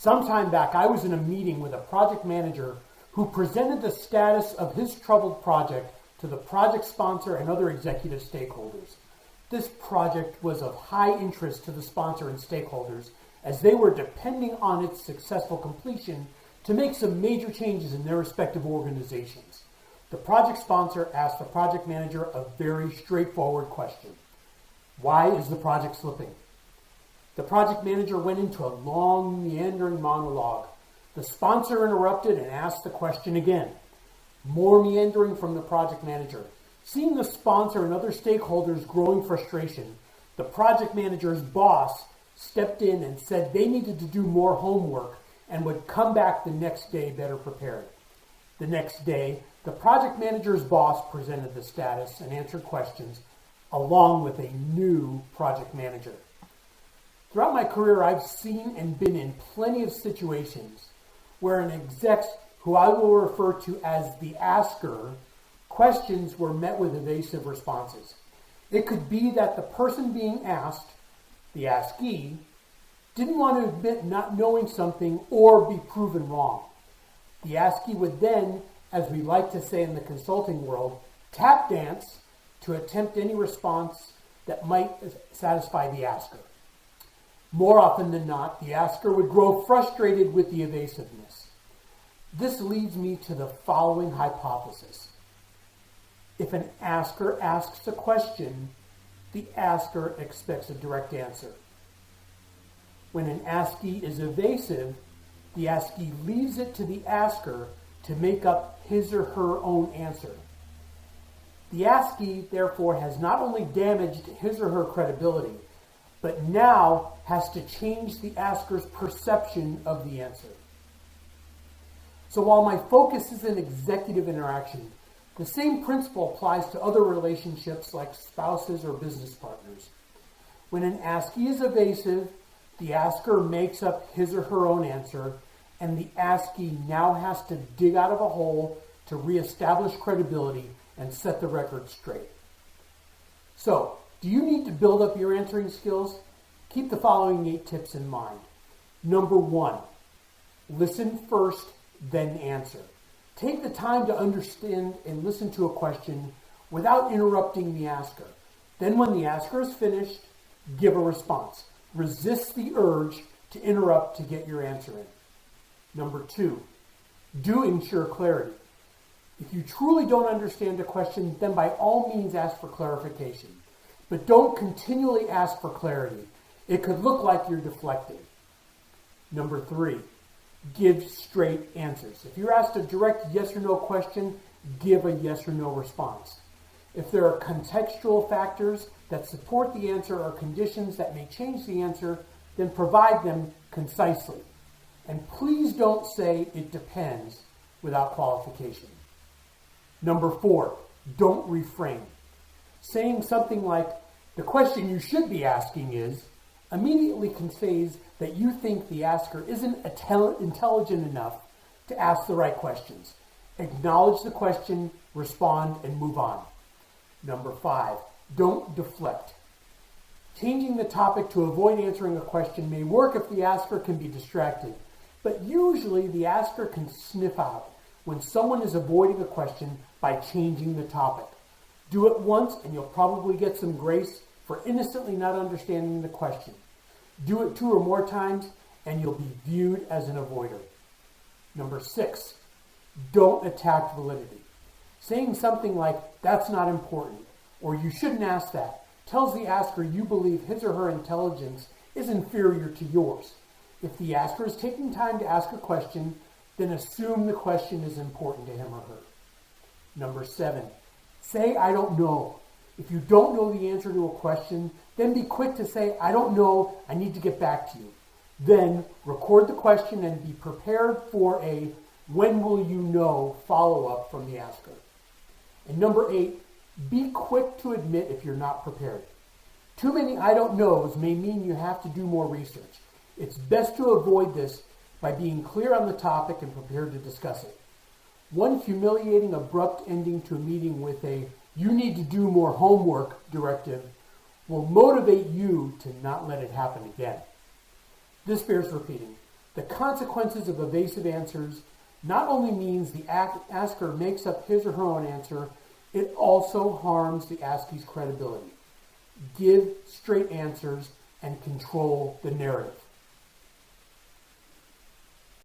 Some time back, I was in a meeting with a project manager who presented the status of his troubled project to the project sponsor and other executive stakeholders. This project was of high interest to the sponsor and stakeholders as they were depending on its successful completion to make some major changes in their respective organizations. The project sponsor asked the project manager a very straightforward question. Why is the project slipping? The project manager went into a long, meandering monologue. The sponsor interrupted and asked the question again. More meandering from the project manager. Seeing the sponsor and other stakeholders growing frustration, the project manager's boss stepped in and said they needed to do more homework and would come back the next day better prepared. The next day, the project manager's boss presented the status and answered questions along with a new project manager. Throughout my career, I've seen and been in plenty of situations where an exec, who I will refer to as the asker, questions were met with evasive responses. It could be that the person being asked, the askee, didn't want to admit not knowing something or be proven wrong. The askee would then, as we like to say in the consulting world, tap dance to attempt any response that might satisfy the asker. More often than not, the asker would grow frustrated with the evasiveness. This leads me to the following hypothesis. If an asker asks a question, the asker expects a direct answer. When an askee is evasive, the askee leaves it to the asker to make up his or her own answer. The askee, therefore, has not only damaged his or her credibility, but now has to change the asker's perception of the answer. So while my focus is in executive interaction, the same principle applies to other relationships like spouses or business partners. When an askee is evasive, the asker makes up his or her own answer, and the askee now has to dig out of a hole to reestablish credibility and set the record straight. So, do you need to build up your answering skills? Keep the following 8 tips in mind. Number 1, listen first, then answer. Take the time to understand and listen to a question without interrupting the asker. Then when the asker is finished, give a response. Resist the urge to interrupt to get your answer in. Number 2, do ensure clarity. If you truly don't understand a question, then by all means ask for clarification. But don't continually ask for clarity. It could look like you're deflecting. Number 3, give straight answers. If you're asked a direct yes or no question, give a yes or no response. If there are contextual factors that support the answer or conditions that may change the answer, then provide them concisely. And please don't say it depends without qualification. Number 4, don't reframe. Saying something like, the question you should be asking is, immediately conveys that you think the asker isn't intelligent enough to ask the right questions. Acknowledge the question, respond, and move on. Number 5, don't deflect. Changing the topic to avoid answering a question may work if the asker can be distracted, but usually the asker can sniff out when someone is avoiding a question by changing the topic. Do it once and you'll probably get some grace for innocently not understanding the question. Do it 2 or more times and you'll be viewed as an avoider. Number 6, don't attack validity. Saying something like, that's not important, or you shouldn't ask that, tells the asker you believe his or her intelligence is inferior to yours. If the asker is taking time to ask a question, then assume the question is important to him or her. Number 7, say, I don't know. If you don't know the answer to a question, then be quick to say, I don't know, I need to get back to you. Then record the question and be prepared for a when will you know follow-up from the asker. And number 8, be quick to admit if you're not prepared. Too many I don't knows may mean you have to do more research. It's best to avoid this by being clear on the topic and prepared to discuss it. One humiliating, abrupt ending to a meeting with a you need to do more homework directive will motivate you to not let it happen again. This bears repeating. The consequences of evasive answers not only means the asker makes up his or her own answer, it also harms the askee's credibility. Give straight answers and control the narrative.